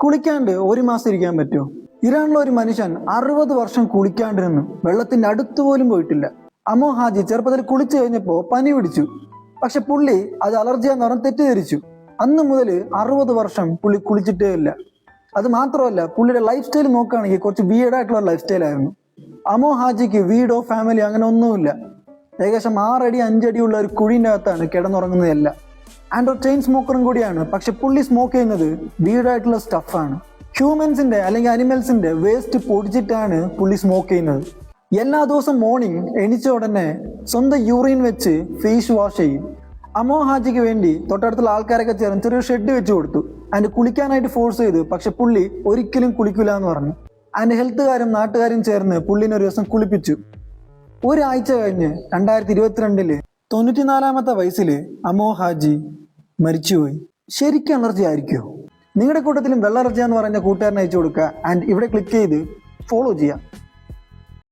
കുളിക്കാണ്ട് ഒരു മാസം ഇരിക്കാൻ പറ്റുമോ? ഇറാനിലെ ഒരു മനുഷ്യൻ 60 വർഷം കുളിക്കാണ്ടിരുന്നു, വെള്ളത്തിന്റെ അടുത്ത് പോലും പോയിട്ടില്ല. അമോ ഹാജി ചെറുപ്പത്തിൽ കുളിച്ചു കഴിഞ്ഞപ്പോൾ പനി പിടിച്ചു. പക്ഷെ പുള്ളി അത് അലർജിയാന്ന് പറഞ്ഞ് തെറ്റിദ്ധരിച്ചു. അന്ന് മുതൽ 60 വർഷം പുള്ളി കുളിച്ചിട്ടേ ഇല്ല. അത് മാത്രമല്ല, പുള്ളിയുടെ ലൈഫ് സ്റ്റൈൽ നോക്കുകയാണെങ്കിൽ കുറച്ച് വീടായിട്ടുള്ള ലൈഫ് സ്റ്റൈൽ ആയിരുന്നു. അമോ ഹാജിക്ക് വീടോ ഫാമിലി അങ്ങനെ ഒന്നുമില്ല. ഏകദേശം 6 അടി 5 അടിയുള്ള ഒരു കുഴീൻ്റെ അകത്താണ് കിടന്നുറങ്ങുന്നതല്ല. ആൻഡ് ഒരു ചെയിൻ സ്മോക്കറും കൂടിയാണ്. പക്ഷെ പുള്ളി സ്മോക്ക് ചെയ്യുന്നത് വീടായിട്ടുള്ള സ്റ്റഫാണ്. ഹ്യൂമൻസിന്റെ അല്ലെങ്കിൽ അനിമൽസിന്റെ വേസ്റ്റ് പൊടിച്ചിട്ടാണ് പുള്ളി സ്മോക്ക് ചെയ്യുന്നത്. എല്ലാ ദിവസവും മോർണിംഗ് എണീച്ച ഉടനെ സ്വന്തം യൂറിൻ വെച്ച് ഫേസ് വാഷ് ചെയ്യും. അമോ ഹാജിക്ക് വേണ്ടി തൊട്ടടുത്തുള്ള ആൾക്കാരൊക്കെ ചേർന്ന് ചെറിയൊരു ഷെഡ് വെച്ച് കൊടുത്തു. ആൻഡ് കുളിക്കാനായിട്ട് ഫോഴ്സ് ചെയ്തു. പക്ഷെ പുള്ളി ഒരിക്കലും കുളിക്കില്ല എന്ന് പറഞ്ഞു. ആൻഡ് ഹെൽത്തുകാരും നാട്ടുകാരും ചേർന്ന് പുള്ളിനെ ഒരു ദിവസം കുളിപ്പിച്ചു. ഒരാഴ്ച കഴിഞ്ഞ് 2022 94-ാമത്തെ വയസ്സിൽ അമോ ഹാജി മരിച്ചുപോയി. ശരിക്കും അലർജി ആയിരിക്കുമോ? നിങ്ങളുടെ കൂട്ടത്തിലും വെള്ള അലർജി എന്ന് പറഞ്ഞ കൂട്ടുകാരനെ അയച്ചു കൊടുക്കുക. ആൻഡ് ഇവിടെ ക്ലിക്ക് ചെയ്ത് ഫോളോ ചെയ്യാം.